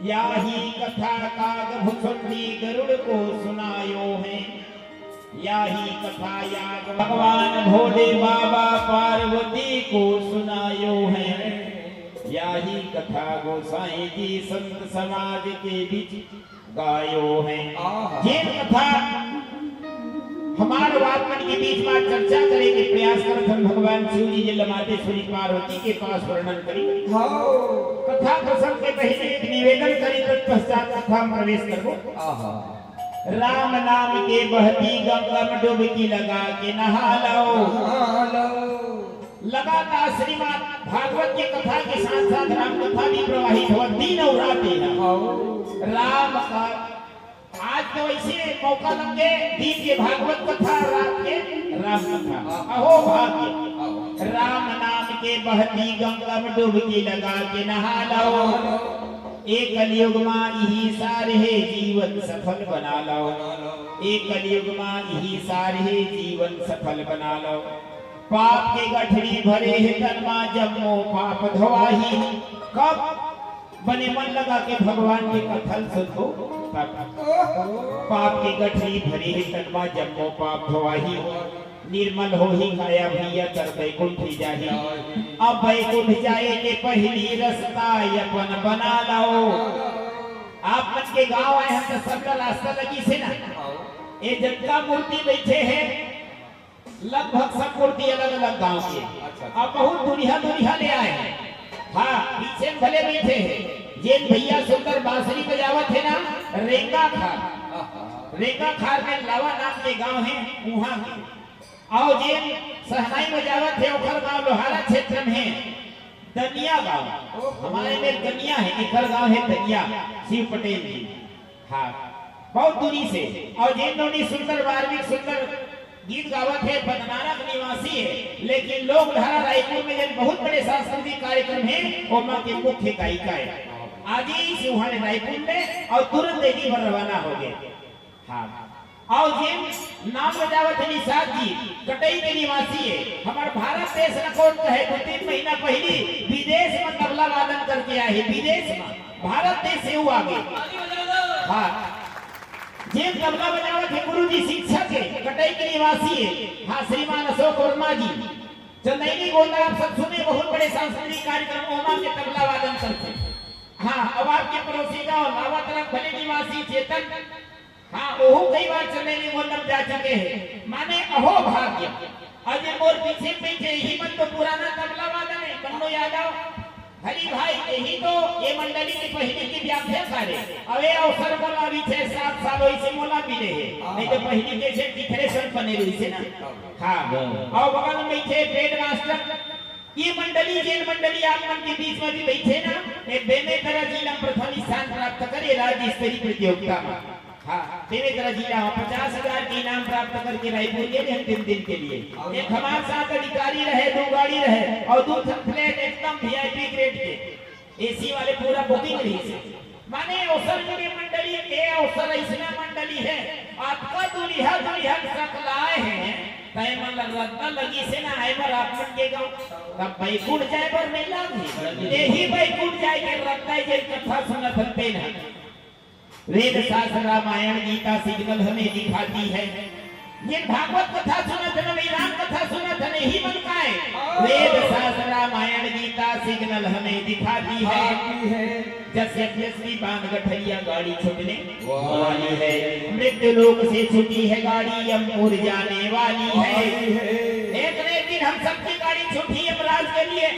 याही कथा काग भुसुंडी गरुड़ को सुनायो है। याही कथा याग भगवान भोले बाबा पार्वती को सुनायो है। याही कथा गोसाई जी संत समाज के बीच गायो है। ये कथा हमारे वात्मन के बीच में चर्चा करे के प्रयास करत हम भगवान शिव जी जलमादेश्वरी पार्वती के पास वर्णन करी। कथा प्रसंग के पहले एक निवेदन करी तत्पश्चात कथा में प्रवेश करबो। राम नाम के बहती गंगा में डुबकी लगा के नहा लो। लगातार श्रीमद् भागवत की कथा के साथ साथ राम कथा भी प्रवाहित हो दिन और रात राम का। आज तो ऐसे मौका लगे दिन के भागवत कथा, रात के राम कथा। अहो भाग्य, राम नाम के बहती गंगा में डुबकी लगा के नहा लो। एक कलयुग में यही सारे जीवन सफल बना लो। एक कलयुग में यही सारे जीवन सफल बना लो। पाप के गठरी भरे है तन में जम्मो पाप धोवाही। कब बने मन लगा के भगवान के कथन सुनो। पाप के गठरी भरे है तन में जम्मो पाप धोवाही। निर्मल हो ही खाया भैया कर बैकुंठ जाही। अब बैकुंठ जाए के पहली रास्ता अपन बना लाओ। आप मन के गांव आए हैं तो सबका रास्ता लगी से ना। ये जनता मूर्ति बैठे हैं, लगभग सब मूर्ति अलग अलग गांव के। अब बहुत दुनिया ले आए हैं। हाँ, पीछे भले बैठे हैं। जेन भैया सुंदर बांसुरी बजावत है ना, रेंगा खार में लावा नाम के गांव है वहां के। और जेन सहनाई बजावत है ओखर गांव लोहारा क्षेत्र में है दनिया गांव। हमारे में दनिया है, एक गांव है दनिया, शिव पटेल जी। हाँ, बहुत दूरी से। और जेन नोनी सुंदर वार्मिक सुंदर गीत गावत है, बदनारा के निवासी है, लेकिन लोग धारा रायपुर में जब बहुत बड़े सांस्कृतिक कार्यक्रम है ओमा के मुख्य गायिका है। आज ही से वहां रायपुर में और तुरंत दिल्ली पर रवाना हो गए। हाँ, और जिन नाम बजावत है निषाद जी, कटई के निवासी है। हमारे भारत देश रिकॉर्ड है 2-3 महीना पहले विदेश में तबला वादन करके आए हैं। विदेश में, भारत देश से हुआ आगे। हाँ, जिन तबला बजावत है गुरु जी शिक्षक है, कटई के निवासी है। हाँ, श्रीमान अशोक वर्मा जी। चंदैनी गोंदा आप सब सुने, बहुत बड़े सांस्कृतिक कार्यक्रम ओमा के तबला वादन करते। हाँ, अब आपके पड़ोसी गांव लावा तरफ भले निवासी चेतन, हाँ, ओहो कई बार चंदैनी गोंदा जा चुके हैं। माने अहो भाग्य। अजय मोर पीछे ही मन तो पुराना तबला वादन है। कन्नो यादव हरी भाई यही तो ये मंडली की पहली की व्याख्या करे। अबे अवसर बोला भी 6-7 साल इसे मोला मिले है, नहीं तो पहली के से दिखरे सन बने रही से ना। हाँ, और बगल में बैठे पेड मास्टर। ये मंडली जेल मंडली आप मन के बीच में भी बैठे ना, एक बेने तरह जिला प्रथम स्थान प्राप्त करे राज्य स्तरीय प्रतियोगिता में। हाँ, बेने तरह जिला 50,000 के इनाम प्राप्त करके रायपुर गए हम 3 दिन के लिए। एक हमारे साथ अधिकारी रहे, 2 गाड़ी रहे और 2 फ्लैट एकदम वीआईपी ग्रेड के एसी वाले, पूरा बुकिंग रही से। माने अवसर के मंडली के अवसर ऐसा मंडली है। आपका दुनिया सकलाए हैं तय मन रत्ना लगी से ना आए पर आप मन के गांव तब बैकुंठ जाए पर नहीं लागी। यही बैकुंठ जाए के रत्ना ये कथा सुनत हते ना। वेद शास्त्र रामायण गीता सिग्नल हमें दिखाती है। ये भागवत कथा सुनत न राम कथा सुनत नहीं मन का है। वेद शास्त्र रामायण गीता सिग्नल हमें दिखाती है। जैसे जैसी बांध गठरिया गाड़ी छूटने वाली है, मृत्यु लोक से छूटी है गाड़ी यमपुर जाने वाली है। एक दिन हम सबकी गाड़ी छूटी यमराज के लिए,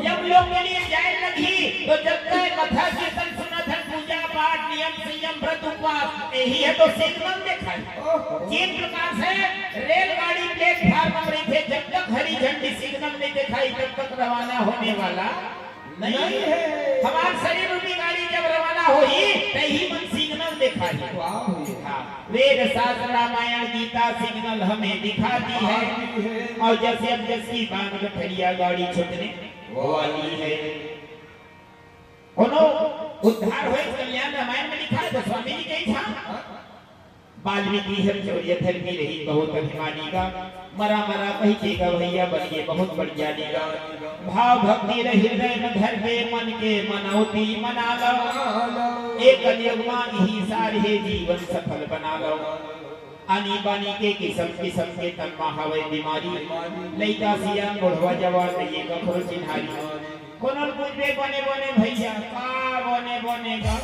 यमलोक के लिए जाए लगी। तो जब तक कथा कीर्तन सुनत है, पूजा पाठ नियम संयम व्रत उपवास यही है तो सिग्नल देखा। जिस प्रकार से रेलगाड़ी प्लेटफार्म पर रही थे, जब तक हरी झंडी सिग्नल नहीं दिखाई तब तक रवाना होने वाला नहीं है। हमारे शरीर रूपी गाड़ी जब रवाना हुई तही मन सिग्नल दिखाई। वेद शास्त्र रामायण गीता सिग्नल हमें दिखाती है। और जैसे अब जैसी बांध गठरिया गाड़ी छूटने वाली है। उद्धार हुए कल्याण रामायण में लिखा है। तो स्वामी जी कही था वाल्मीकि हम चोरियत की रही बहुत अभिमानी का, मरा कही केगा भैया बनिए बहुत बढ़िया देगा। भाव भक्ति हृदय में धर के मन के मनौती मना लो। एक कलयुग में यही सारे जीवन सफल बना लो। आनी बानी के किस्म के तन्मा हवे बीमारी, लइका सिया बुढ़वा जवान ये कखरो चिन्हारी। कोनल पूछबे बने भैया का बने का।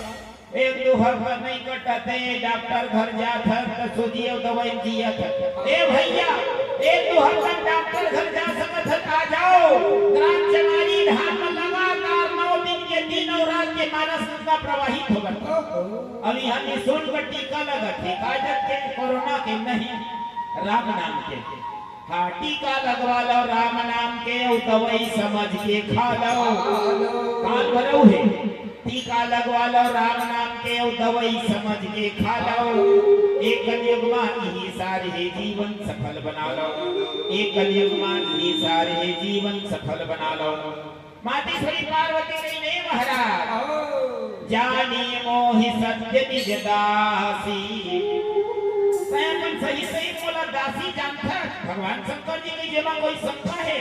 1-2 हफ्ता नहीं कटते डॉक्टर घर जात है तो सोचिए दवाई दियत। ए भैया 1-2 हफ्ता डॉक्टर घर जा सकत है, आ जाओ। ग्राम चमारी धाम में लगातार 9 दिन के दिन और रात के मानस यमुना प्रवाहित होगा। अब यहाँ निःशुल्क का टीका लगा थे काजक के कोरोना के नहीं राम नाम के। हाँ टीका लगवा लो राम नाम के दवाई समझ के खा लो। कान भरो है टीका लगवा लो राम नाम के दवाई समझ के खा लो। एक कलयुग में ही सारे जीवन सफल बना लो। एक कलयुग में ही सारे जीवन सफल बना लो। मातेश्वरी पार्वती गई नहीं महाराज जानी मोहि सत्य निज दासी। सही सही बोला दासी जानता भगवान शंकर जी की जेमा कोई शंका है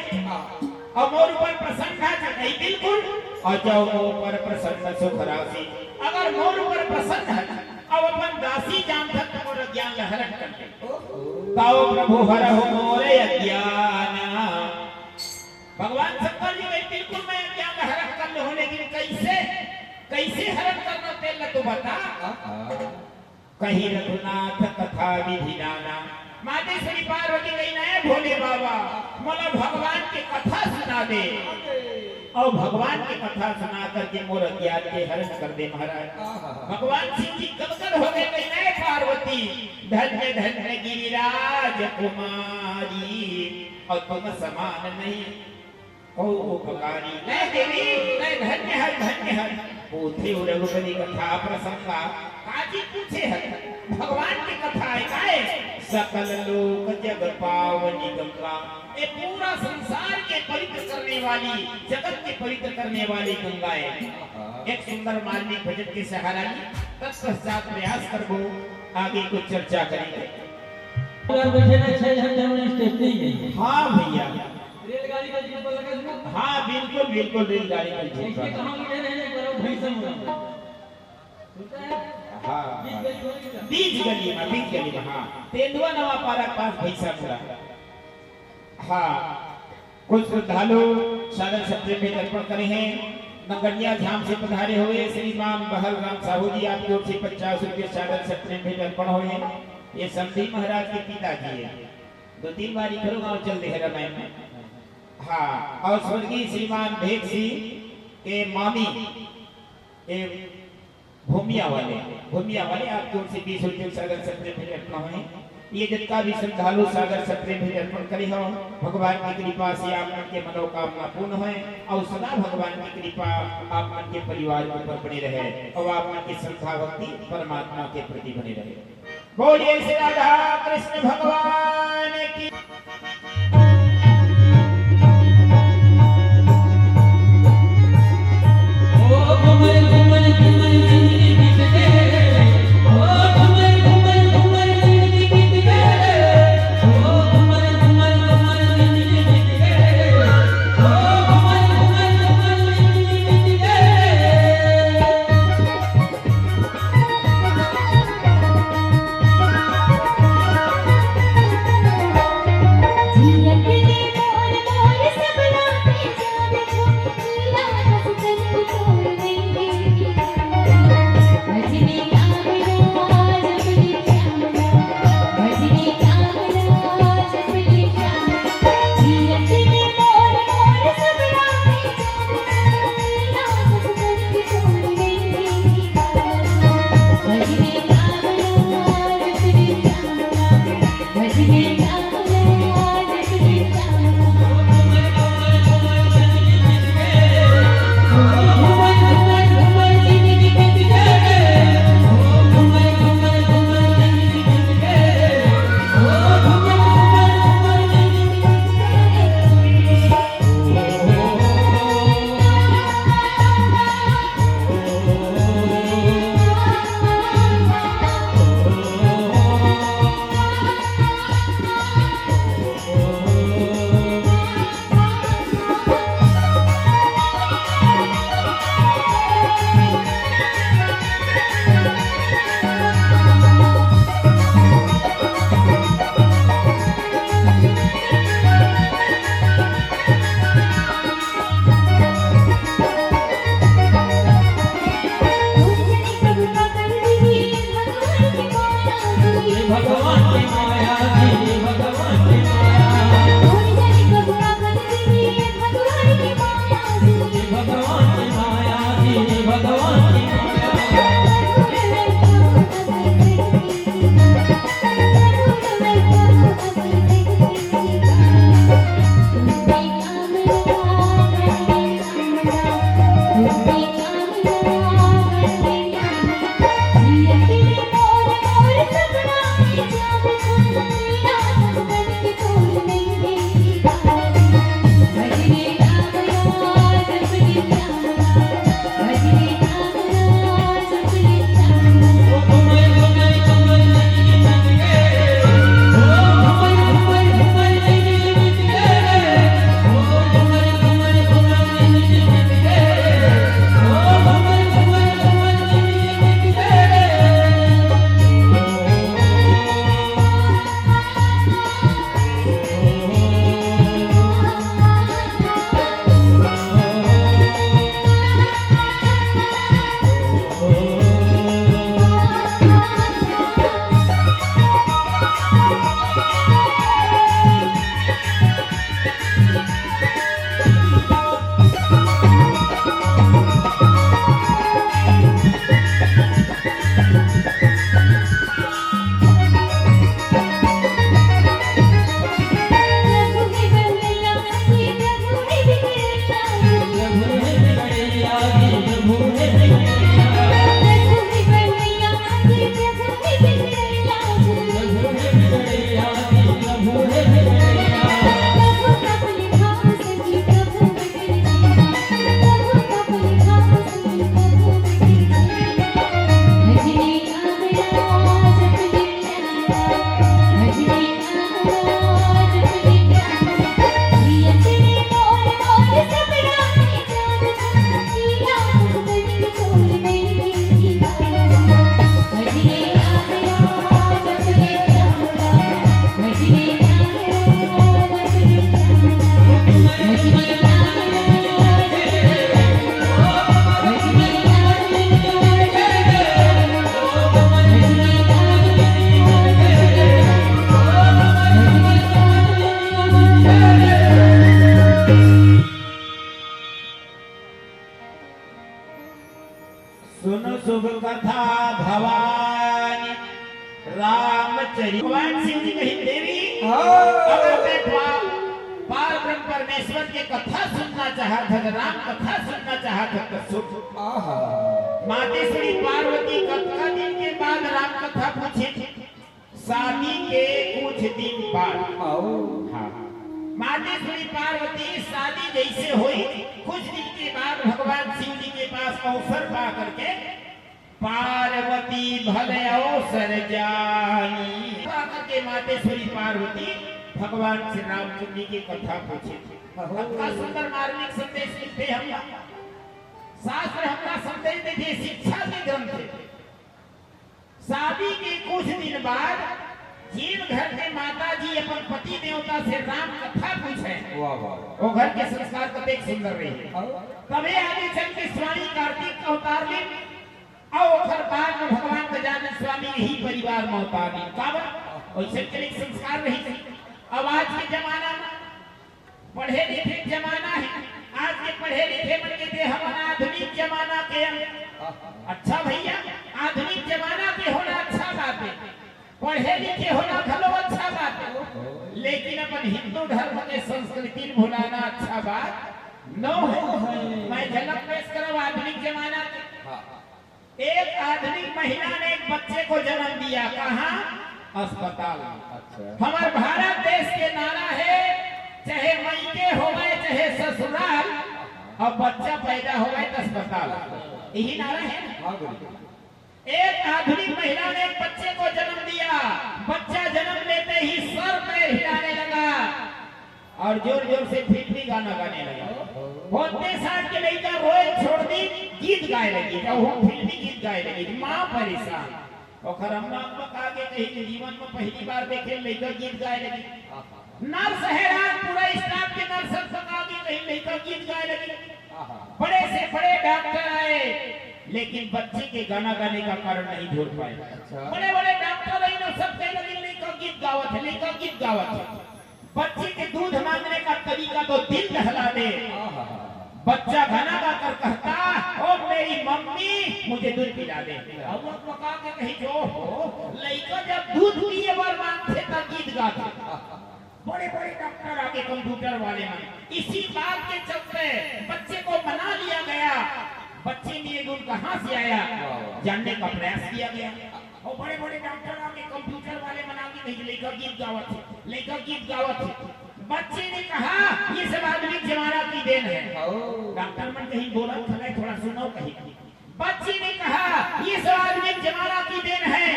और मोर ऊपर प्रसन्न है नहीं बिल्कुल। और जो मोर पर प्रसन्न सुख राशि अगर मोर ऊपर प्रसन्न है अब अपन दासी जानता तो मोर ज्ञान हरण कर दे। ताओ प्रभु हरहु मोर अज्ञान। भगवान शंकर जी भाई बिल्कुल मैं ज्ञान हरण कर ले होने के कैसे कैसे हरण करना तेल तो बता। कहीं रघुनाथ कथा विधि नाना। मातेश्वरी पार्वती गई ना भोले बाबा मोला भगवान की कथा सुना दे और भगवान की कथा सुना करके मोर ज्ञान के हरण कर दे महाराज। भगवान शिव जी गदगद हो गए कहीं ना पार्वती धन्य धन्य गिरिराज कुमारी और तुम समान नहीं ओ उपकारी। नहीं देवी नहीं धन्य है पूछे रघुपति कथा प्रसंगा काजी पूछे है भगवान की कथा है काहे सकल लोक जग पावनी गंगा। ये पूरा संसार के पवित्र करने वाली जगत के पवित्र करने वाली गंगा है। एक सुंदर मार्मिक भजन के सहारा ली तत्पश्चात प्रयास करबो आगे कुछ चर्चा करेंगे। हाँ भैया रेलगाड़ी का जिक्र लगा। हाँ बिल्कुल बिल्कुल रेलगाड़ी का जिक्र। कहां बैठे रहे करो भैंसा हाँ बीच गली में हाँ तेंदुआ नवा पारा पास भैंसा मुड़ा। हाँ कुछ श्रद्धालु सागर सप्तमी में तर्पण करे हैं। नगरिया धाम से पधारे हुए श्रीमान बहलराम साहू जी आपकी ओर से 50 रुपये सागर सप्तमी में तर्पण हुए। ये समधी महाराज के पिताजी है। 2-3 बार करो गाँव चल दे रामायण में। हाँ और स्वर्गीय श्रीमान भेद सिंह के मामी भूमिया वाले आपकी ओर से 20 रुपये सागर सप्तमी में अर्पण हुए। ये जितना भी श्रद्धालु सागर सप्तमी में अर्पण करे हो भगवान की कृपा से आप मन के मनोकामना पूर्ण है और सदा भगवान की कृपा आप मन के परिवार के ऊपर बनी रहे और आप मन की श्रद्धा भक्ति परमात्मा के प्रति बनी रहे। बोलिए श्री राधा कृष्ण भगवान की। सुन शुभ कथा भवानी रामचरित। भगवान शिव जी कही देवी अगर मैं पार ब्रह्म परमेश्वर की कथा सुनना चाहत है, राम कथा सुनना चाहत है तो सुन। मातेश्वरी पार्वती कथा दिन के बाद राम कथा पूछी, शादी के कुछ दिन बाद। हाँ, मातेश्वरी पार्वती शादी जैसे हुई कुछ दिन के बाद भगवान शिव जी के पास अवसर पा करके पार्वती भले अवसर जानी करके मातेश्वरी पार्वती भगवान श्री रामचंद्र जी की कथा पूछी। सबका सुंदर मार्मिक संदेश लिखते हम शास्त्र हमका संदेश देते, शिक्षा के ग्रंथ। शादी के कुछ दिन बाद जिन घर के माता जी अपन पति देवता से राम कथा पूछे वो घर के संस्कार कते सुंदर रही। तबे आगे चल के स्वामी कार्तिक अवतार ले और ओकर बाद में भगवान गजानन स्वामी ही परिवार में अवतार ली। काबर वैसे के संस्कार रही। अब आज के जमाना में पढ़े लिखे जमाना है, आज के पढ़े लिखे मन के थे हम आधुनिक जमाना के। अच्छा भैया, आधुनिक जमाना के होना अच्छा बात है, पढ़े लिखे होना भलो अच्छा बात है, लेकिन अपन हिंदू धर्म के संस्कृति भुलाना अच्छा बात न है। मैं झलक पेश करूं आधुनिक जमाना के। एक आधुनिक महिला ने एक बच्चे को जन्म दिया, कहाँ? अस्पताल। हमारे भारत देश के नारा है, चाहे मायके हो गए चाहे ससुराल, और बच्चा पैदा हो गए तो अस्पताल, यही नारा है। एक आधुनिक महिला ने एक बच्चे को जन्म दिया, बच्चा जन्म लेते ही सर पैर हिलाने लगा और जोर जोर से फिल्मी गाना गाने लगा। होते साथ के लड़का रोए छोड़ दी, गीत गाए लगी, वो फिल्मी गीत गाए लगी। माँ परेशान और अम्मा आगे कहीं जीवन में पहली बार देखे लड़का गीत गाए लगी। नर्स हैरान, पूरा स्टाफ के नर्स आगे कहीं लड़का गीत गाए लगी। बड़े से बड़े डॉक्टर आए, लेकिन बच्चे के गाना गाने का कारण नहीं ढूंढ पाए। बड़े बड़े डॉक्टर आई ना, सब कहने लगे लड़का गीत गावत है, लड़का गीत गावत है। बच्चे के दूध मांगने का तरीका तो दिल दहला दे। बच्चा गाना गाकर कहता, ओ मेरी मम्मी मुझे दूध पिला दे। अब पका के कहीं जो हो, लड़का जब दूध पिए बार मांगते तब गीत गाते। बड़े बड़े डॉक्टर आगे, कंप्यूटर वाले में, इसी बात के चलते बच्चे को मना लिया गया। बच्चे में ये गुण कहाँ से आया जानने का प्रयास किया गया। और बड़े बड़े डॉक्टर आगे, कंप्यूटर वाले मना के नहीं, लड़का गीत गावत है, लड़का गीत गावत है। बच्चे ने कहा ये सब आधुनिक जमाना की देन है। डॉक्टर मन कहीं बोला था, थोड़ा सुनो कहीं। बच्चे ने कहा ये सब आधुनिक जमाना की देन है।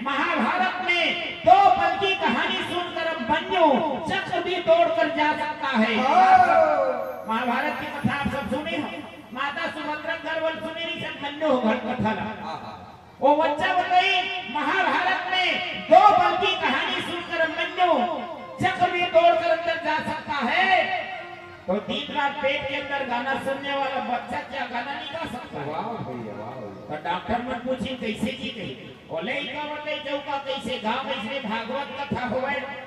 महाभारत में 2 पल की कहानी सुनकर अब बन्यो चक्र भी तोड़कर जा सकता है। महाभारत की कथा आप सब सुने हो, माता सुभद्रा गर्वल सुने नहीं, सब बन्यो हो घर कथा। वो बच्चा बताई महाभारत में 2 पल की कहानी सुनकर बन्यो चक्र भी तोड़कर अंदर जा सकता है, तो दिन रात पेट के अंदर गाना सुनने वाला बच्चा क्या गाना नहीं गा सकता? तो डॉक्टर ने पूछी कैसे की कही, बोले बताई चौका कैसे गाँव इसलिए भागवत कथा हो,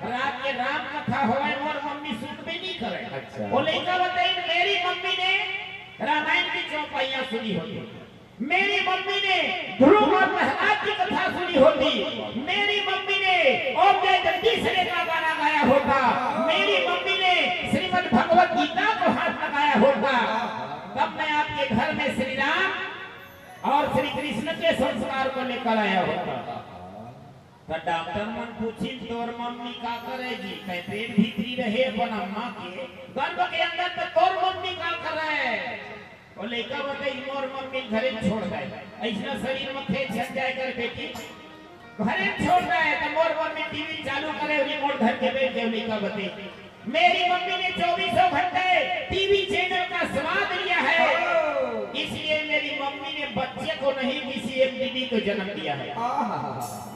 रात के राम कथा हो, और मम्मी सुन भी नहीं करे। बोले बताई मेरी मम्मी ने रामायण की चौपाइयां सुनी होती, मेरी मम्मी ने ध्रुव और प्रहलाद की कथा सुनी होती, मेरी मम्मी ने ओम जय जगदीश का गाना गाया होता, मेरी मम्मी ने श्रीमद् भगवत गीता को हाथ लगाया होता, तब मैं आपके घर में श्री राम और श्री कृष्ण के संस्कार को लेकर आया होता। तो डॉक्टर मन पूछी तोर मम्मी का करेगी? मैं पेट भीतरी रहे अपन अम्मा के गर्भ के अंदर, तो तोर मम्मी का करे? और लड़का बताई मोर मम्मी घरे छोड़ गए, ऐसा शरीर में खेत छट जाए कर बेटी घरे छोड़ रहे तो मोर मम्मी टीवी चालू करे रिमोट घर के बैठ के उन्हीं का बते। मेरी मम्मी ने 24 घंटे टीवी चैनल का स्वाद लिया है, इसलिए मेरी मम्मी ने बच्चे को नहीं किसी एक दीदी को जन्म दिया है।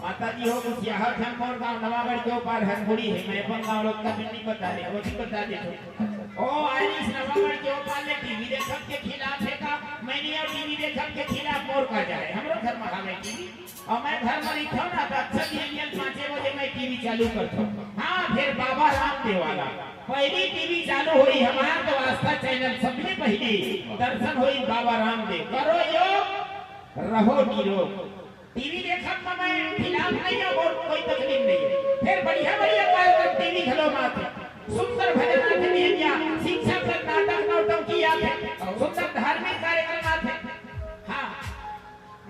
माता जी हो कुछ यहाँ मोर गाँव नवागढ़ के ऊपर हनगुड़ी है, मैं अपन गाँव लोग का नहीं बता दे, वो भी बता दे ओ आइरिश नवागढ़ के ऊपर ले टीवी देखत के खिलाफ है का मैंने अब टीवी देखत के खिलाफ मोर का जाए हमरो घर में हमें टीवी और मैं घर में लिखा ना तो अच्छा दिन 5 बजे मैं टीवी चालू करता हूँ। हाँ फिर बाबा रामदेव वाला पहली टीवी चालू हुई हमारा तो आस्था चैनल सबसे पहले दर्शन हुई बाबा रामदेव। करो योग रहो निरोग। टीवी देखत में मैं खिलाफ नहीं हूँ और कोई तकलीफ नहीं है। फिर बढ़िया बढ़िया कार्यक्रम टीवी घलो माते सुंदर भजन आते दिया शिक्षा का नाटक नौटंकी आते सुंदर धार्मिक कार्यक्रम आते। हाँ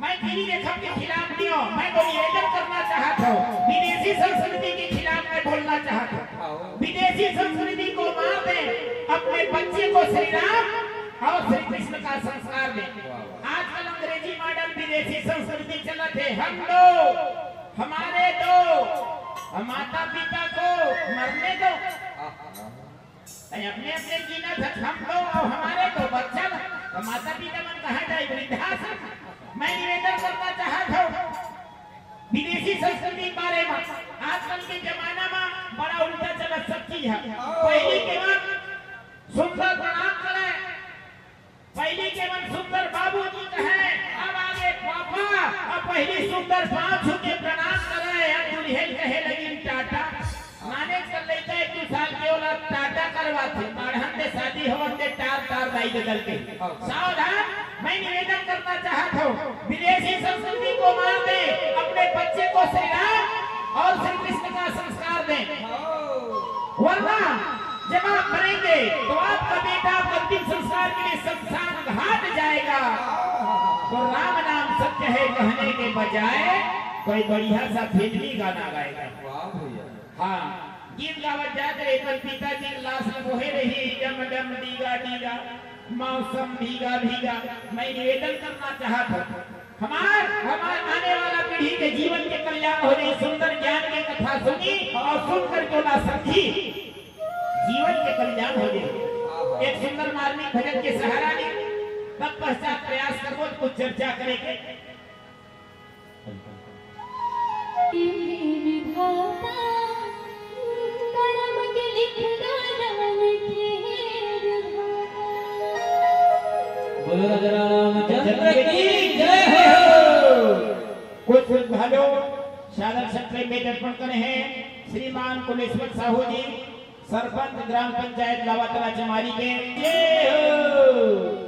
मैं टीवी देखत के खिलाफ नहीं हूँ, मैं तो निवेदन करना चाहता हूँ विदेशी संस्कृति के खिलाफ मैं बोलना चाहता हूँ। विदेशी संस्कृति को मार दे, अपने बच्चे को श्री राम और श्री कृष्ण का संस्कार दे। आजकल अंग्रेजी मॉडल विदेशी संस्कृति चलत है, हम दो हमारे दो माता पिता को मरने दो अपने अपने जीना था हम दो और हमारे दो बच्चा तो माता पिता मन कहाँ जाए वृद्धाश्रम। मैं निवेदन करना चाहता हूँ विदेशी संस्कृति के बारे में आजकल के जमाना में बड़ा उल्टा चलत सब चीज है। पहली के मन सुंदर प्रणाम करे, पहली के मन सुंदर बाबूजी कहे, अब आगे पापा और पहली सुंदर पांव छू के प्रणाम करे। दुल्हन कहे लगी टाटा माने कर लेते 1-2 साल के वाला टाटा करवाते माढ़न से शादी होवन के टार दाई बदल के। सावधान मैं निवेदन करना चाहता हूँ विदेशी संस्कृति को मार दे, अपने बच्चे को श्री राम और श्री कृष्ण का संस्कार दें, वरना जब आप करेंगे तो आपका बेटा अंतिम संस्कार के लिए शमशान घाट जाएगा। तो राम नाम सत्य है कहने के बजाय कोई बढ़िया सा फिल्मी गाना गाएगा। हाँ गीत गावत जाकर एक पिताजी लाश में बोहे रही डम डम डीगा डीगा मौसम भीगा भीगा। मैं निवेदन करना चाहता हूँ हमार आने वाला पीढ़ी के जीवन के कल्याण हो रही सुंदर ज्ञान की कथा सुनी और सुनकर क्यों ना समझी जीवन के कल्याण हो जाए। एक सुंदर मार्मिक भजन के सहारा ले तब पश्चात प्रयास करो कुछ चर्चा करेंगे। बोलो राजा रामचंद्र की जय हो। कुछ भालो सादर सत्र में दर्पण करे हैं श्रीमान कुलेश्वर साहू जी सरपंच ग्राम पंचायत लावातला चमारी के जय हो।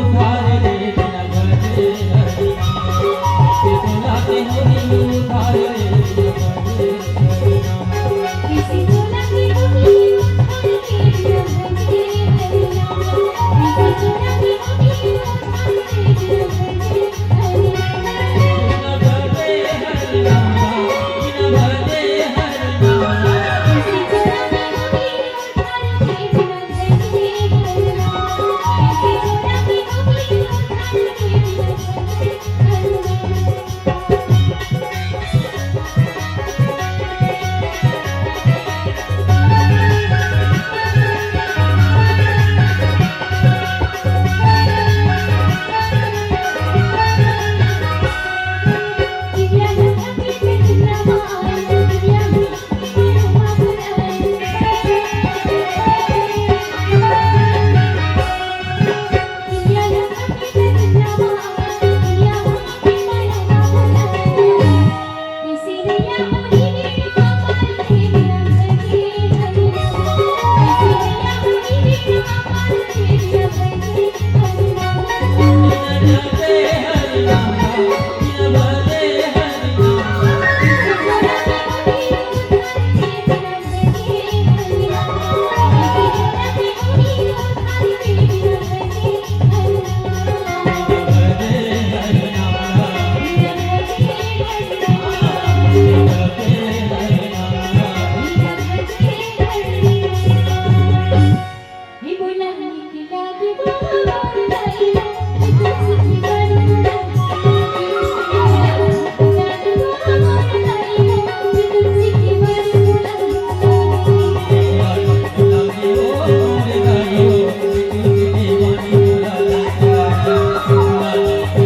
उधार रे बिना भजे हरि नाम किसे बुलाते होरी उधार रे बिना भजे हरि नाम किसी बुलाते होरी उधार रे बिना भजे हरि नाम किसी बुलाते होरी उधार रे बिना भजे हरि नाम बिना भजे हरि नाम बिना भजे हरि नाम किसी बुलाते होरी उधार रे बिना भजे हरि नाम किसी बुलाते होरी उधार रे बिना भजे हरि दिव्या लखी पे चंद्रमा दिव्या मामा बुलाए दिव्या लखी पे चंद्रमा दिव्या मामा बुलाए किसी दिया होरी बिना पार रे बिना भजे हरि नाम किसी दिया होरी बिना पार रे बिना भजे हरि नाम बिना भजे हरि नाम बिना भजे हरि नाम किसी बुलाते होरी उधार रे बिना भजे हरि नाम किसी बुलाते होरी उधार रे बिना भजे हरि नाम बिना भजे हरि नाम बिना भजे हरि नाम बिना भजे हरि नाम ही बुलाने की लागे बाहर लाई तुझसे की बात बुलाने लागे बाहर लाई तुझसे की बात बुलाने लागे ओ रे गायो तुझे दीवानी बुला लागे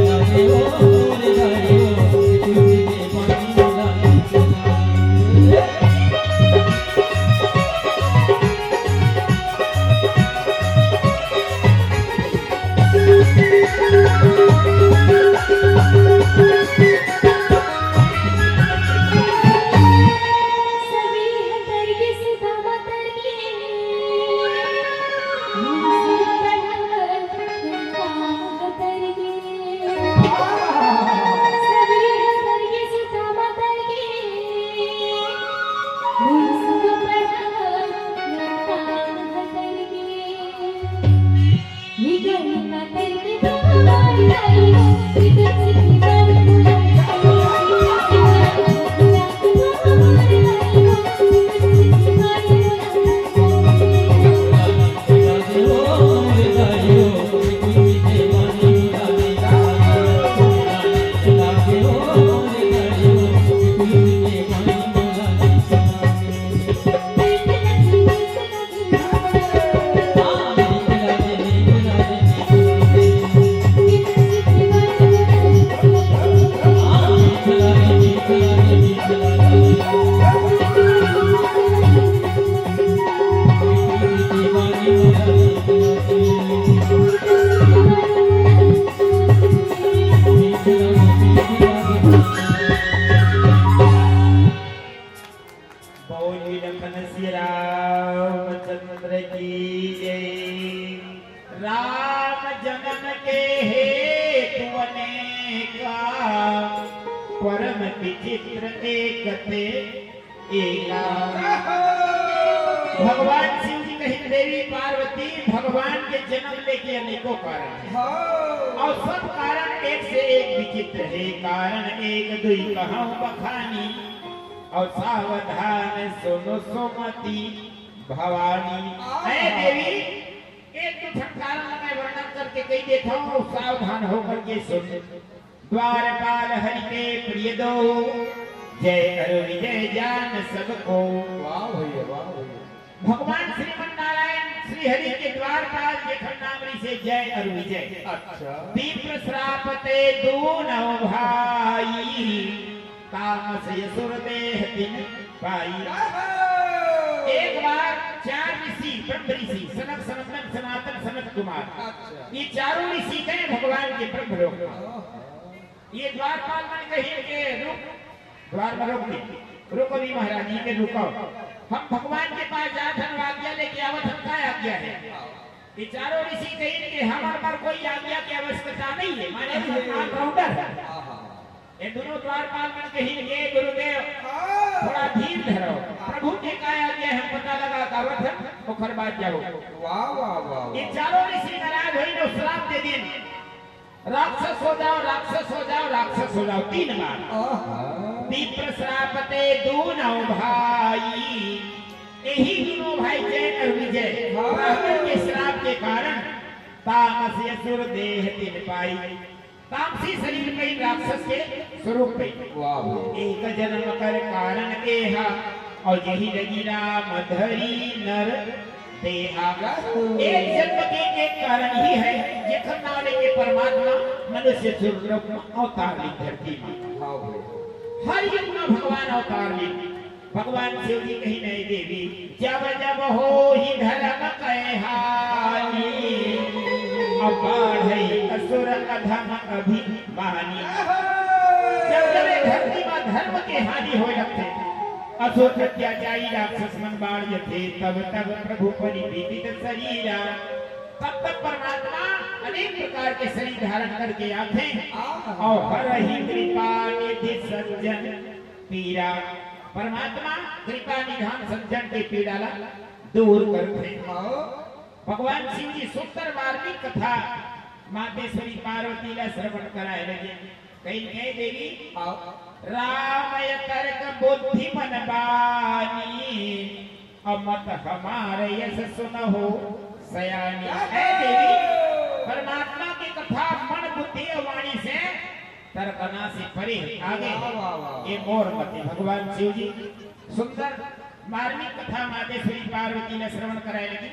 लागे ओ रे गायो तुझे दीवानी बुला लागे सभी है करके सितामा करके मुझसे बढ़ाकर काम करके सभी है करके सितामा करके मुझसे बढ़ाकर काम करके निगल का करके बाहर लाई तुझसे की बात बुलाए लागे ओ रे गायो तुझे दीवानी बुला लागे ओ रे गायो तुझे दीवानी बुला बोली लखन श्री रामचंद्र की जय। राम जनन के हेतु अनेका परम विचित्र एक थे एका। भगवान शिव जी कहीं देवी पार्वती भगवान के जन्म लेके अनेकों कारण हैं। और सब कारण एक से एक विचित्र है। कारण एक दुई कहूं बखानी और सावधान सुनो सुमति भवानी। है देवी एक दो कारण मैं वर्णन करके कही देता हूँ, सावधान होकर के सुन। द्वारपाल हरि के प्रिय दो, जय करो विजय जान सबको। वाह भैया वाह भैया। भगवान श्रीमन नारायण श्री हरि के द्वारपाल के खंडामणि से जय और विजय। अच्छा तीव्र श्रापते दूनौ भाई, तामस यसुर देह दिन पाई। एक बार चार ऋषि ब्रह्म ऋषि सनक सनंदन सनातन सनत कुमार, अच्छा ये चारों ऋषि गए भगवान के ब्रह्म लोक में। ये द्वारपाल मन कहे के रुक, द्वार में रुको नहीं महाराज जी के रुको, हम भगवान के पास जात हन आज्ञा लेके आवत हम का आज्ञा है। ये चारों ऋषि कहें कि हमारे पर कोई आज्ञा की आवश्यकता नहीं है, माने ऑलराउंडर है। ये दोनों द्वारपाल मन कहीं ये गुरुदेव थोड़ा धीर धरो, प्रभु के काय आज्ञा हम पता लगा कावत मुखर बात जाओ। वाह वाह वाह। ये चारों ऋषि नाराज हुई तो श्राप दे दिन राक्षस हो जाओ, राक्षस हो जाओ, राक्षस हो जाओ 3 बार। विप्र श्रापते दूनौ भाई, यही दोनों भाई जैन और विजय ब्राह्मण के श्राप के कारण तामस असुर देह तिन पाई, तामसी शरीर में राक्षस के स्वरूप में एक जन्म कर कारण केहा, और यही लगी राम धरी नर देहा। एक जन्म के कारण ही है जेखर नाले के परमात्मा मनुष्य स्वरूप में अवतार ली धरती में। हर युग में भगवान अवतार ली। भगवान शिव जी कही नहीं देवी जब जब हो ही धर्म कहानी, अब बढ़ई असुर अधम अभिमानी। जब जब धरती में धर्म के हानि हो लगते, असुर अत्याचारी राक्षस मन बाढ़ थे, तब तब प्रभु परिपीड़ित शरीरा। तब तक परमात्मा अनेक प्रकार के शरीर धारण करके आते और हर ही कृपा निधि सज्जन पीड़ा। परमात्मा कृपा निधान सज्जन के पीड़ा दूर करते। भगवान शिव जी सुंदर वार्मिक कथा मातेश्वरी पार्वती ला श्रवण कराए लगे। कहीं देवी रामय तर्क बुद्धि मन बानी, अमत हमारे यश सुनहो सयानी। है देवी परमात्मा की कथा मन बुद्धि और वाणी से तर्कना से परे आगे ये मोर मते। भगवान शिव जी सुंदर मार्मिक कथा मातेश्वरी पार्वती ने श्रवण कराए लगी।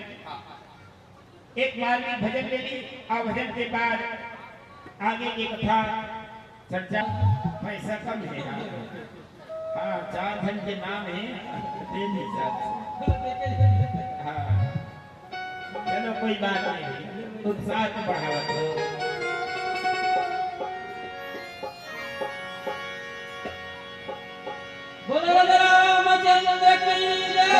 एक मार्मिक भजन ले ली और भजन के बाद आगे की कथा चर्चा। पैसा कम है, हाँ 4 धन के नाम है, दे नहीं चाहते। हाँ चलो कोई बात नहीं, उत्साह को बढ़ावा। बोलो रामचंद्र की जय।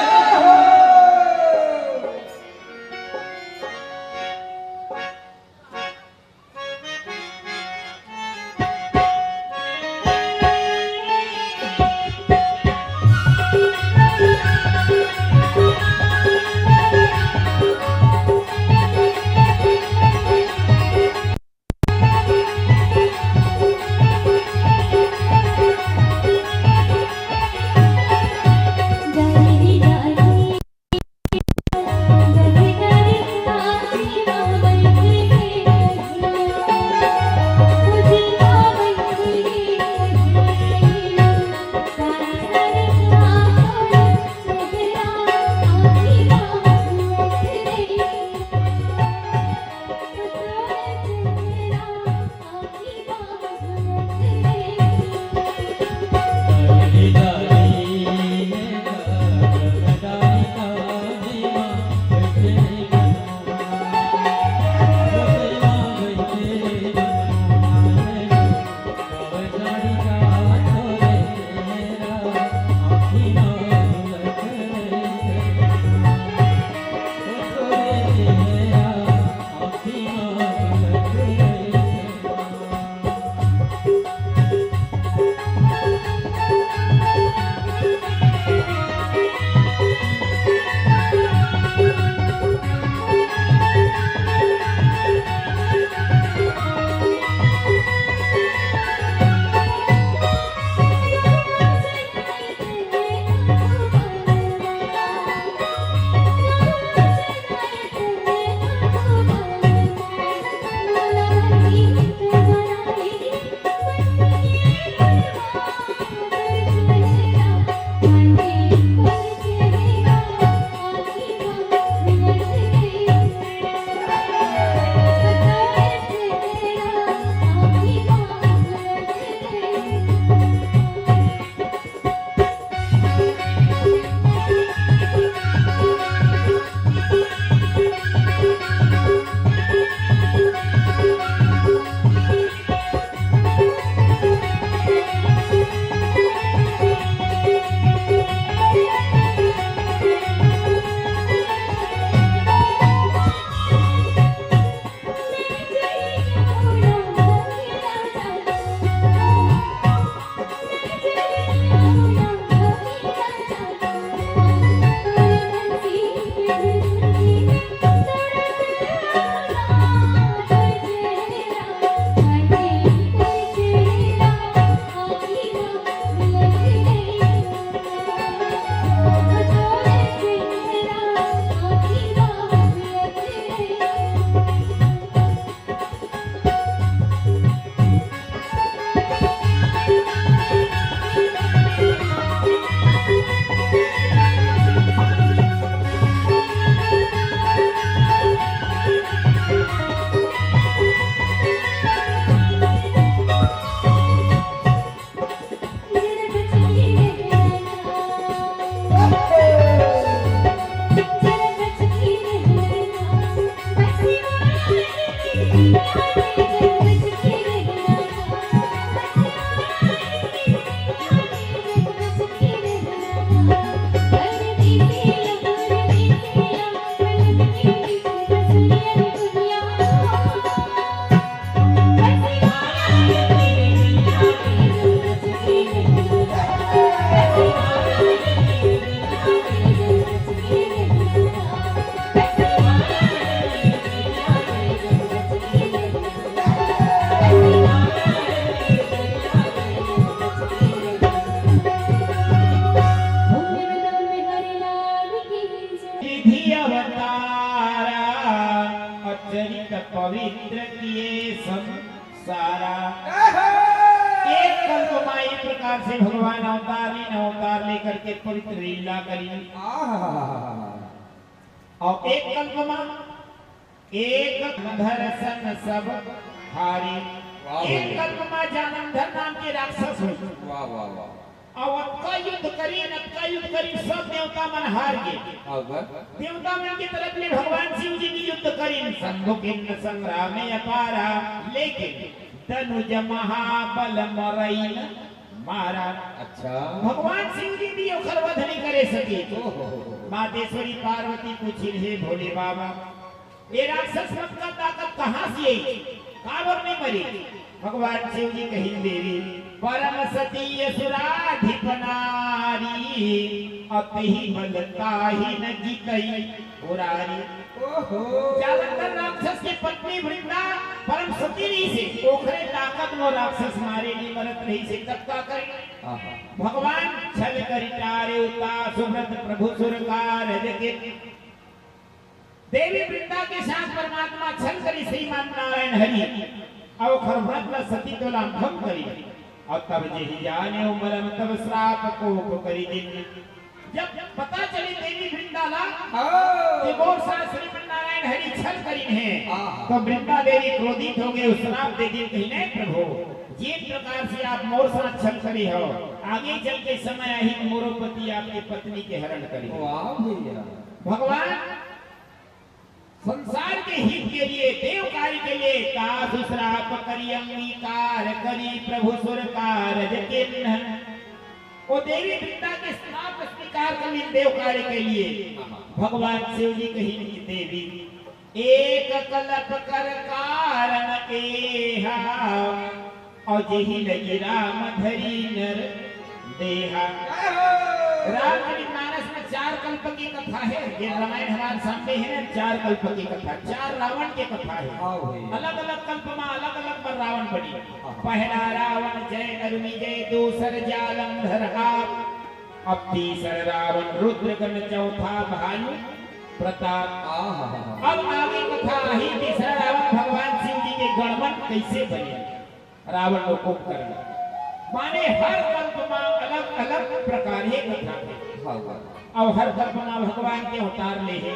संसारा। एक कल्प में एक प्रकार से भगवान अवतार लेकर के पवित्र लीला करी। और एक कल्प में एक दर्शन सब हारी। एक कल्प में जानंधर नाम के राक्षस हुए। वाह वाह वाह। और अबका युद्ध करी सब देवता मन हार गए। देवता मन की तरफ ले भगवान शिव जी की युद्ध करी। संमुखिन संग्राम में अपारा, लेकिन तनुज महाबल मरई मारा। अच्छा। भगवान शिव जी भी ओकर वध नहीं करे सके। मातेश्वरी पार्वती पूछी, हे भोले बाबा, ये राक्षस मत का ताकत कहाँ से आई, काबर में मरी? भगवान शिव जी कहीं, देवी परम सती असुराधिप नारी, अतहि बलता ही न जीतई उरारी। जालंधर राक्षस के पत्नी वृंदा परम सती रही से, ओखरे ताकत वो राक्षस मारे नहीं मरत रही से, तब का करे? भगवान छल कर टारे उता सुव्रत प्रभु सुरकार जगे। देवी वृंदा के साथ परमात्मा छल करी श्रीमान नारायण हरि, और खरव्रत न सती तोला भंग करी। और तब जेहि जाने मरम तब श्राप को करी दिन। जब पता चली देवी वृंदा ला कि मोर साथ श्रीमान नारायण हरि छल करी है, तो वृंदा देवी क्रोधित हो गए, श्राप दे दी। कही नहीं प्रभु, जिस प्रकार से आप मोर साथ छल करी हो, आगे चल के समय ही मोरोपति आपकी पत्नी के हरण करी। भगवान संसार के हित के लिए, देव कार्य के लिए तासु श्राप करी अंगीकार करी प्रभु सुरकार जकिन। वो देवी वृंदा के श्राप स्वीकार कर ली देव कार्य के लिए। भगवान शिव जी कही, देवी एक कल्प कर कारण एहा, और जेहि लगी राम धरी नर देहा। रामचरितमानस में 4 कल्प की कथा है। ये रामायण हमारे सामने है ना, 4 कल्प की कथा, 4 रावण की कथा है। अलग अलग कल्प में अलग अलग पर रावण बनी। पहला रावण जय अरुणि जय, दूसर जालंधर आप, अब तीसर रावण रुद्रगण, चौथा भानु प्रताप। अब आगे कथा ही तीसरा रावण भगवान शिव जी के गणमन कैसे बने, रावण को कुंभ करना। माने हर कल्प में अलग अलग प्रकार की कथा है। और हर कल्प में भगवान के अवतार ले है।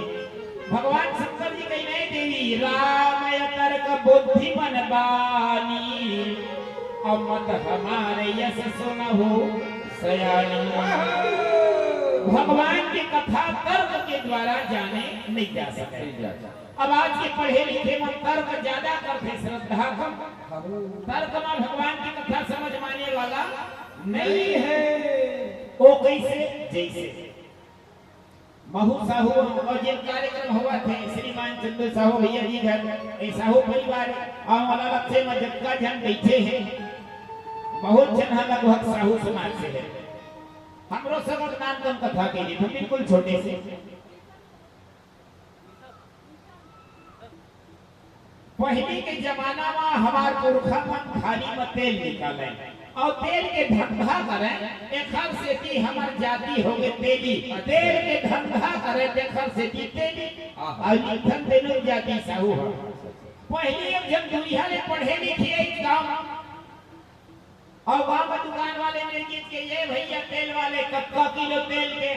भगवान शंकर जी कही, नहीं देवी रामय तर्क बुद्धि मन बानी, और मत हमारे यश सुनहु सयानी। भगवान की कथा तर्क के द्वारा जाने नहीं जा सकते। अब आज के पढ़े लिखे में तर्क ज्यादा करते, श्रद्धा कम। तर्क में भगवान की कथा समझ माने वाला नहीं है। वो कैसे? जैसे महू साहू और जिन कार्यक्रम हुआ थे, श्रीमान चंद्र साहू भैया जी घर, साहू परिवार और अलग से जगका जन बैठे हैं। बहुत जन लगभग साहू समाज से है। हमरो सब नाम कम कथा के लिए बिल्कुल छोटे से। पहले के जमाना में हमार पुरखा मन थाली में तेल निकाले और तेल के धंधा करे, एखर से की हमार जाति हो गए तेली। तेल के धंधा करे देखर से की तेली, और निधन तेलु जाति साहू हो। पहले अब जब दुनिया में पढ़े लिखे गांव और गांव में दुकान वाले ने गीत के, ये भैया तेल वाले कत्का किलो तेल के,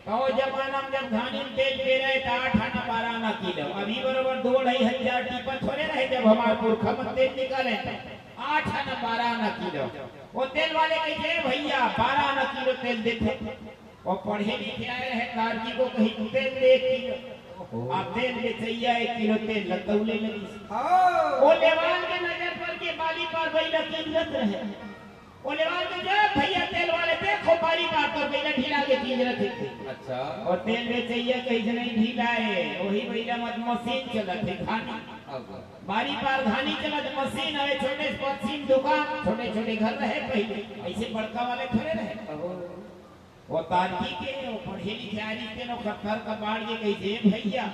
तो जमाना में जब घानी तेल पे रहे तो 8 आना 12 आना किलो। अभी बराबर 2-2,500 टीपा थोड़े रहे जब हमारे पुरखा में तेल निकाले थे। 8 आना 12 आना किलो। वो तेल वाले कहे, भैया 12 आना किलो तेल देते। और पढ़े लिखे आए रहे कारजी को कही, तेल दे 1 किलो। आप तेल ले चाहिए 1 किलो तेल लतौले लगी। वो लेवाल के नजर पर के बाली पर बैला कीमत रहे। वो लेवाल के जो भैया तेल वाले देखो बारी पार पर बैला ढीला के चीज रखे थे। अच्छा। और तेल ले चाहिए कहीं नहीं ढीला है, वही बैला मत मशीन चलत है घानी। बारी पार घानी चलत मशीन है। छोटे मशीन दुकान, छोटे छोटे घर रहे पहले, ऐसे बड़का वाले खड़े रहे। वो तारकी के वो पढ़े लिखे आदमी के नो खतर कबाड़ के कैसे भैया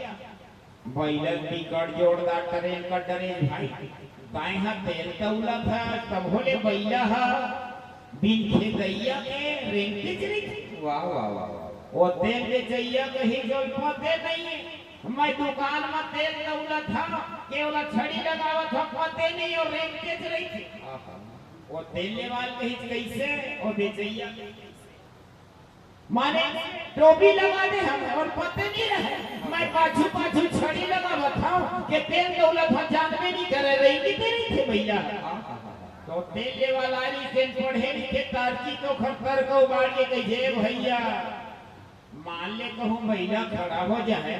बैला टिकट जोड़दार ट्रेन का ट्रेन भाई काहे हा तेल तौला था तब होले बैला हा बिन खेदैया के रेंगती चली। वाह वाह वाह। वो तेल ले चाहिए कहीं जो पते नहीं है। मैं दुकान में तेल दौलत था केवल छड़ी लगावत था पते नहीं और रेट बेच रही थी वो तेल वाल कहीं कैसे और बेचैया माने टोपी लगा दे हम और पते नहीं रहे मैं पाछू पाछू छड़ी लगावत था कि तेल दौलत था जानबे नहीं करे रही कि तेरी थे भैया तो तेल वाला री से पढ़े लिखे तारकी को खतर को बाड़ के कहे भैया मान ले कहूं भैया खड़ा हो जाए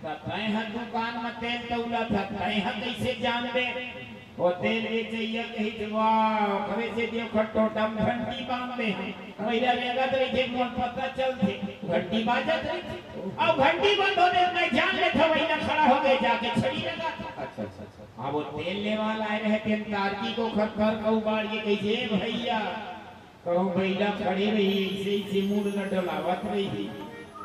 तय दुकान में तेल दौलत था तय कैसे जान दे वो तेल बेचैया कही जवा खरे से दियो खटोटम घंटी बांधे पहिला लगत रही थे मोर पता चलते घंटी बाजत रही अब घंटी बंद होने मैं जान ले था वही खड़ा हो गए जाके छड़ी लगा अच्छा अब वो तेल ले वाला आए रहे तेल तारकी को खर को उबाड़ के कही भैया कहूं भैया खड़ी रही ऐसे ऐसे मूड न डोलावत रही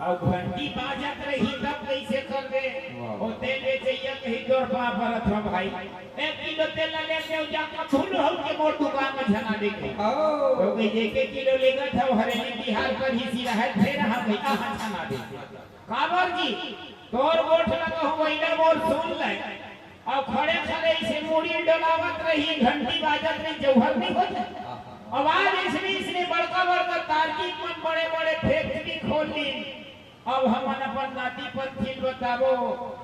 और घंटी बाजत रही तब कैसे कर दे और तेल बेचैया कहीं दौड़ पा परत हो भाई 1 किलो तेल ले के जाकर फूल हो के मोर दुकान में झना देखे तो कहीं 1 किलो लेगा था हरेली बिहार पर ही सी रहा फिर हम भैया झना दे काबर जी तोर गोठ लगा हो वहीला मोर सुन ले और खड़े खड़े इसे मूड़ी डोलावत रही घंटी बाजत रही जौहर नहीं होता आवाज इसने बड़का बड़का तार्किक मन बड़े बड़े फैक्ट्री खोल ली अब हम अपन नाती पंथी बताबो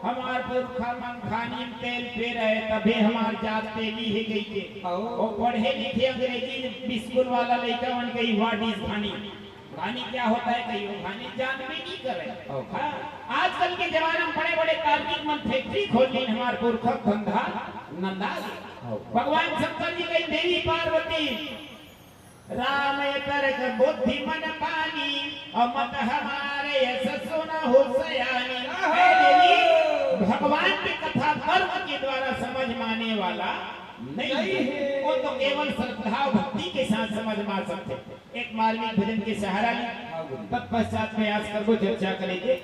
हमार पुरखा मन खानी में तेल पे रहे तबे हमार जात तेली है गई के वो पढ़े लिखे अंग्रेजी स्कूल वाला लड़का मन कही व्हाट इज खानी खानी क्या होता है कही वो खानी जान भी नहीं करे हाँ आजकल के जमाने में बड़े बड़े तार्किक मन फैक्ट्री खोल ली हमार पुरखा धंधा नंदा भगवान शंकर जी कही देवी पार्वती राम तरक बुद्धि मन पानी और मत हमारे सुना हो सयानी भगवान की कथा कर्म के द्वारा समझ माने वाला नहीं है वो तो केवल श्रद्धा भक्ति के साथ समझ मा सकते एक मार्मिक भजन के सहारा ली तत्पश्चात प्रयास कर चर्चा करेंगे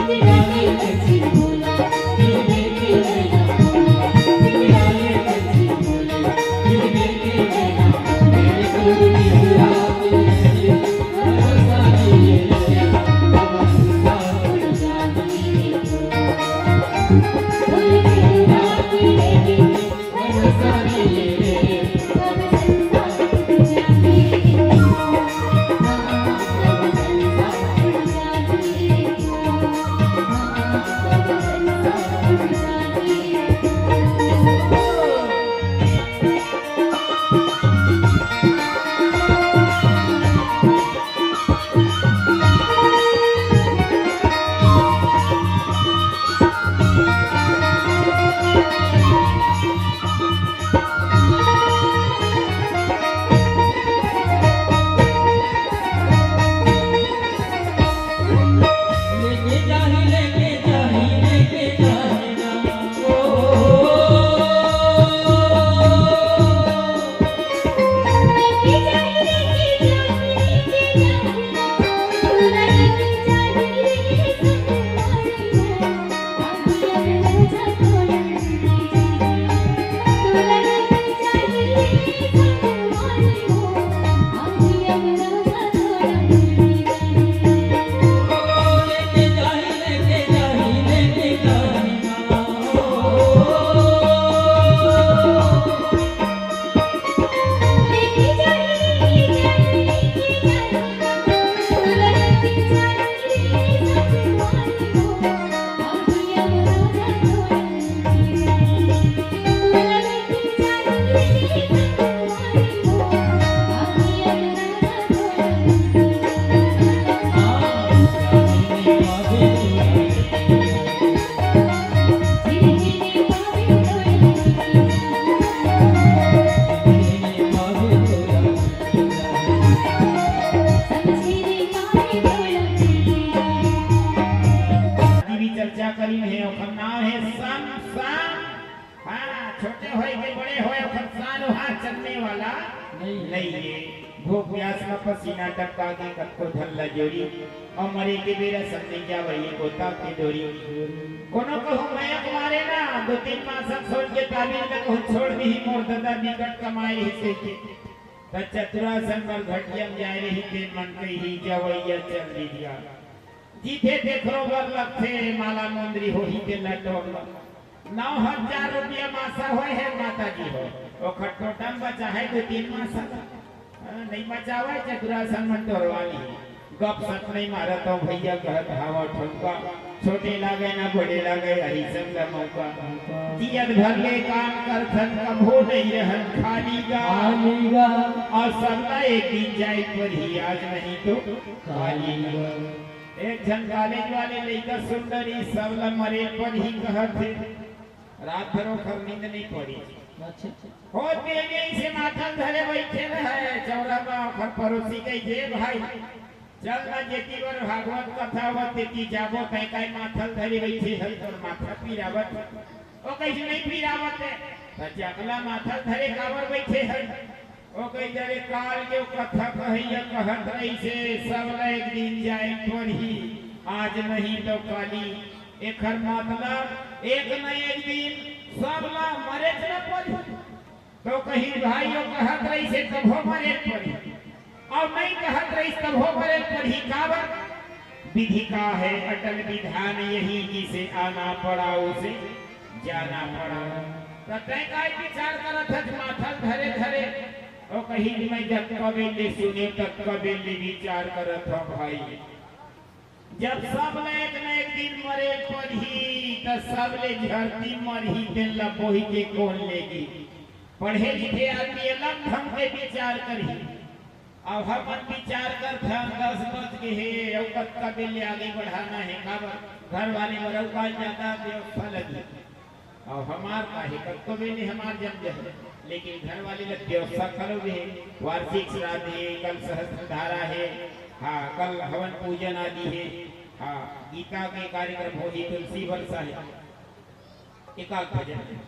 सजना के कच्ची बोला फिर बेटे नैना बोला सजना के कच्ची बोला फिर बेटे नैना मेरे गुरु की रात ये भरोसा नहीं है अब संसार उड़ जाती बोल मेरी रात ये भरोसा नहीं है अब संसार उड़ जाती लेके जाही ना ओ भी चर्चा करी है ओकर नाम है शमशान। हाँ, छोटे होए के बड़े होए ओकर शान वहाँ चलने वाला नहीं है। भूख प्यास का पसीना टपका के कत्तो धल्ला जोरी और मरे के बेरा सब नहीं जा वही गोता की डोरी। कोनो कहूँ मैं मारे ना 2-3 मास छोड़ के ताबीर में कहूँ छोड़ दी मोर दादा निकट कमाए हिस्से के तो चतुरासन पर घटियम जाए रही के मन के ही जवैया चल दिया जीते देखो बर लगथे माला मंदिरी हो ही के लटो 9,000 रुपया मासा होए है माता जी हो ओ खटोटम बचा है 2-3 मासा नहीं बचावे चतुरासन में तोरवाली गप सप नहीं मारा तो भैया कहत हवा ठोका छोटे लागे ना बड़े लागे यही सब का मौका जियत भर ले काम कर थन कभो नहीं रहन खाली गा और सबका एक दिन जाए पर ही आज नहीं तो खाली गा। एक जन कॉलेज वाले लड़का सुंदरी सबला मरे पर ही कहत रात भरो खर नींद नहीं पड़ी हो तेगे से माथल धरे बैठे रहे चौराहा खर पड़ोसी के जे भाई चल ना जेती वर भागवत कथा होती जाबो कई कई माथल धरे बैठे है और माथा पीरावत ओ कैसे नहीं पीरावत है चकला माथल धरे कावर बैठे है ओ कई जरे काल के कथा कहिया कहत रही से सब एक दिन जाए पढ़ी आज नहीं तो काली एकर मतलब एक न एक दिन सब ला मरे न पढ़ी तो कहीं भाइयों कहत रही से तभो मरे पढ़ी और नहीं कहत रही तभो मरे पढ़ी कावर विधि का है अटल विधान यही जिसे आना पड़ा उसे जाना पड़ा तो तय काय विचार करत है माथा धरे धरे ओ कहीं मैं जब कबीले सुने तब कबीले विचार करत हो भाई जब सब ने एक न एक दिन मरे पढ़ी तो सब ले झरती मरही दिन ला बोही के कौन लेगी पढ़े लिखे आदमी अलग ढंग के विचार करही अब हम विचार कर था 10 बज के हे औकत का बिल आगे बढ़ाना है घर वाले मरौका ज्यादा व्यवस्था लगी और हमार का है कब बिल हमार जम जाए लेकिन घर वाले लोग व्यवस्था करोगे वार्षिक श्राद्ध है कल सहस्त्रधारा है हाँ कल हवन पूजन आदि है हाँ गीता के कार्यक्रम हो ही तुलसी वर्षा है एकाक भजन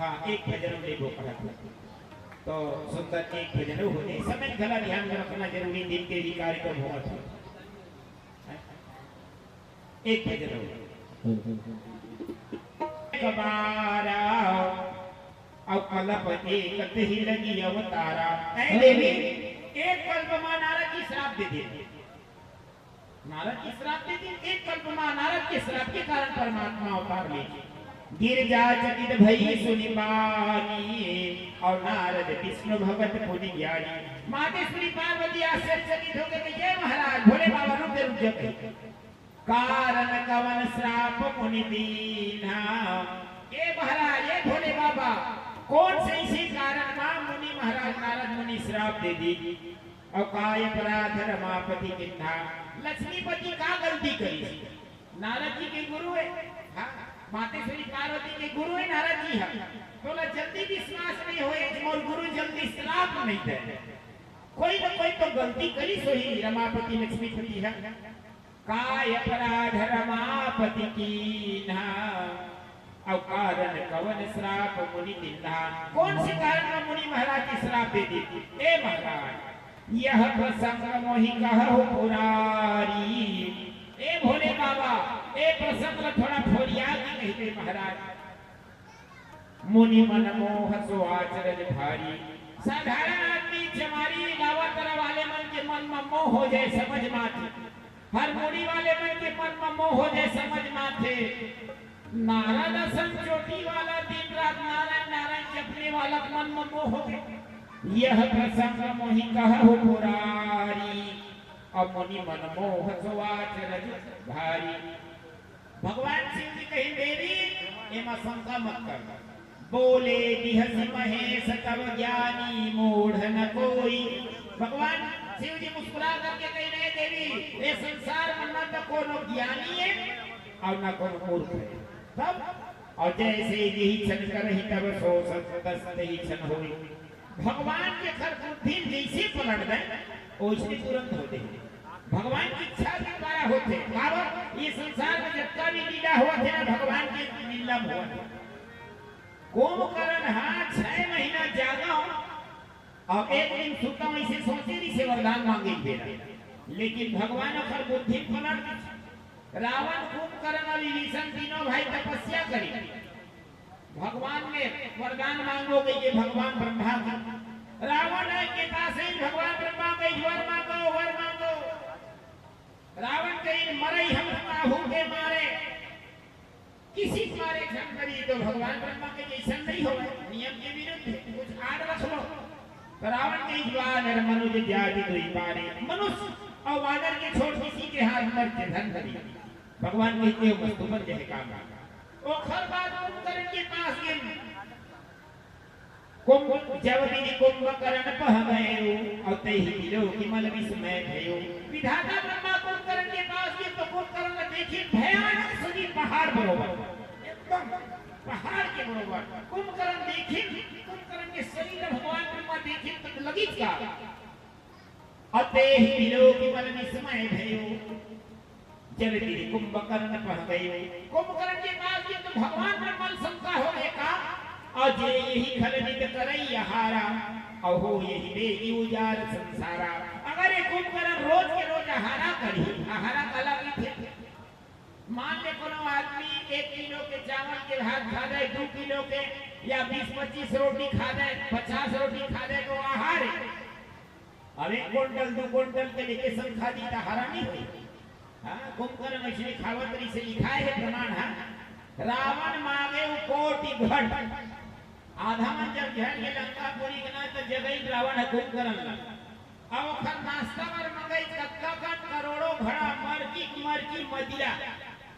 हाँ एक भजन ले वो पढ़ा तो सुंदर एक भजन होने समय घला ध्यान में रखना जरूरी दिन के ही कार्यक्रम होगा एक भजन होगा कबारा और कलप एक ही लगी अवतारा। ऐ देवी एक कल्प मां नारद की श्राप दे दी, नारद की श्राप दे दी। एक कल्प मां नारद के श्राप के कारण परमात्मा अवतार ले गिरजा चकित भई सुनि बानी और नारद विष्णु भगत पुनि ज्ञानी। मातेश्वरी पार्वती आश्चर्यचकित हो गई, जय महाराज भोले बाबा रुक गए। कारण कवन श्राप मुनि दीना, ये महाराज ये भोले बाबा कौन से इसी कारण मां मुनि महाराज नारद मुनि श्राप दे दी। और काय अपराध रमापति किन्हा, लक्ष्मीपति का गलती करी। नारद जी के गुरु है, हाँ मातेश्वरी पार्वती के गुरु है नारद जी है, तो जल्दी विश्वास नहीं होए और गुरु जल्दी श्राप नहीं दे। कोई न कोई तो गलती करी सोही रमापति लक्ष्मीपति है। काय अपराध रमापति कीन्हा और कारण कवन श्राप मुनि दीन्हा, कौन से कारण मुनि महाराज की श्राप दे दी। ए महाराज यह प्रसंग मोहि कहु पुरारी, ए भोले बाबा ए प्रसंग थोड़ा फोरिया की कहते महाराज। मुनि मन मोह सो आचरण भारी, साधारण आदमी चमारी लावतर वाले मन के मन में मोह हो जाए समझ माथे, हर मुड़ी वाले मन के मन में मोह हो जाए समझ माथे। नारद असन चोटी वाला दिन रात नारायण नारायण जपने वाला मन में मोह हो गए। यह प्रसंग मोहि कहु पुरारी अब मुनि मन मोह सो आचरण भारी। भगवान शिव जी कहीं देवी एमा शंका मत कर, बोले बिहसी महेश तब ज्ञानी मूढ़ न कोई। भगवान शिव जी मुस्कुरा करके कह रहे देवी ये संसार में न तो कोनो ज्ञानी है और न कोनो मूर्ख है। तब और जैसे यही क्षण करहि तब सो सतस्त ही क्षण होई। भगवान के घर बुद्धि जैसे पलट दे वैसे तुरंत होते हैं। भगवान की इच्छा के द्वारा होते कारण ये संसार में जितना भी लीला हुआ थे ना भगवान के लीला हुआ था। कुंभकर्ण हाँ 6 महीना जागा और एक दिन सुता वैसे सोचे नहीं से वरदान मांगे बेरा, लेकिन भगवान अखर बुद्धि पलट दी। रावण कुंभकर्ण और विभीषण तीनों भाई तपस्या करी, भगवान ने वरदान मांगो गई भगवान ब्रह्मा की। रावण के पास ही भगवान ब्रह्मा के वर मांगो वर मांगो। रावण कहीं मरे हम काहू के मारे किसी मारे क्षण करी तो भगवान ब्रह्मा के जैसा नहीं हो, नियम के विरुद्ध कुछ आड़ रख लो। तो रावण के वानर मनुज जाति दुई पारे, मनुष्य और वानर के छोड़ किसी के हाथ मर के धन धरी। भगवान कहते हो वस्तु पर जय काम ओ खर बात कुंभकर्ण के पास गए। जब भी कुंभकर्ण पह गए और ते ही दिलो कि मल विस्मय भयो। विधाता ब्रह्मा कुंभकर्ण के पास गए तो कुंभकर्ण देखिए भयानक सजी पहाड़ बरोबर, एकदम पहाड़ के बरोबर कुंभकर्ण देखिए। कुंभकर्ण के शरीर भगवान ब्रह्मा देखिए तो लगी क्या अते ही दिलो कि मल विस्मय भयो। जब भी कुंभकर्ण पह गए कुंभकर्ण के पास गए तो भगवान ब्रह्मा शंका हो गए का और जे यही खलनित करई हारा और हो यही बेगी उजार संसारा। अगर ये कुंभकर्ण रोज के रोज हारा करी, हारा कला थे मान ले कोनो आदमी 1 किलो के चावल के भात खा जाए 2 किलो के या 20-25 रोटी खा जाए 50 रोटी खा जाए तो आहार है। अब 1 क्विंटल 2 क्विंटल के लेके सब खा दी तो हारा नहीं हुई। हाँ कुंभकर्ण मछली खावतरी से लिखा है प्रमाण। हाँ रावण मांगे कोटि घट आधा मन जब झड़ के लंका पूरी करना तो जगह रावण है कुंभकर्ण। अब खर नाश्ता पर मंगाई कक्का करोड़ों घड़ा मरकी मदिरा।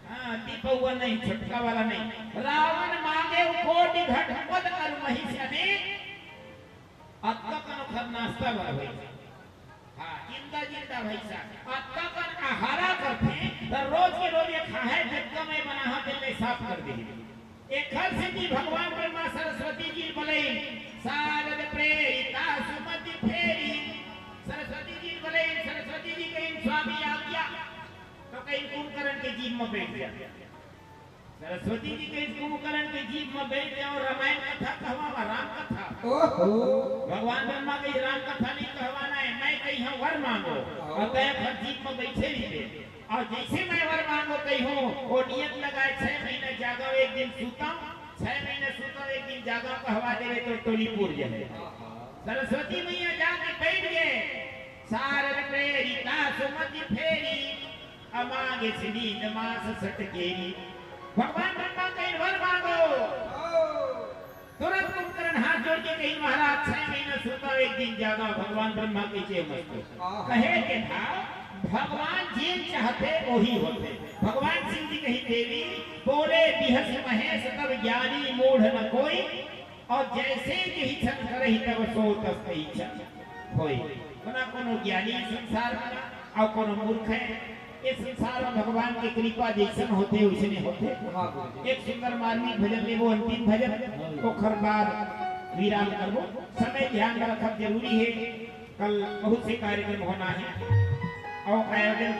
हाँ दीपवा नहीं छटका वाला नहीं। रावण मांगे कोटि घट मद कर महिष ने अत्ता कनो खर नाश्ता वाला हाँ जिंदा भैसा अत्ता कन आहारा करते तो रोज के रोज ये खाए जगह में बना हम दिल साफ कर दी। एक हर से जी भगवान ब्रह्मा सरस्वती जी बोले शारद प्रेरिता सुमति फेरी। सरस्वती जी बोले सरस्वती जी कहीं स्वामी आ गया तो कहीं कुंभकर्ण के जीव में बैठ गया। सरस्वती जी कहीं कुंभकर्ण के जीव में बैठ गया और रामायण कथा कहवा राम कथा। भगवान ब्रह्मा कहीं राम कथा नहीं कहवाना है, मैं कहीं हम वर मांगो और तय हर जीव में बैठे नहीं थे और जैसे मैं वर मांगो तई हूँ वो नियत लगाए 6 महीने जागा एक दिन सूता 6 महीने सूता एक दिन जागा कहवा देवे तो टोली पूर जाए सरस्वती मैया जाके बैठ गए सार प्रेरिता सुमति फेरी अमागे सिनी नमास सटकेरी भगवान ब्रह्मा कहीं वर मांगो तुरंत कुंभकर्ण हाथ जोड़ के कहीं महाराज 6 महीने सूता एक दिन जागा भगवान ब्रह्मा के चेमस्त कहे के था भगवान जी चाहते वही होते भगवान सिंह जी कही देवी बोले बिहस महेश तब ज्ञानी मूढ़ न कोई और जैसे ही छन करही तब सो तस इच्छा होई कोना कोनो ज्ञानी संसार में और कोनो मूर्ख है इस संसार में भगवान की कृपा जैसन होते वैसे होते एक सुंदर मार्मिक भजन में वो अंतिम भजन को खरबार विराम करबो समय ध्यान रखब जरूरी है कल बहुत से कार्यक्रम होना है और आयोजन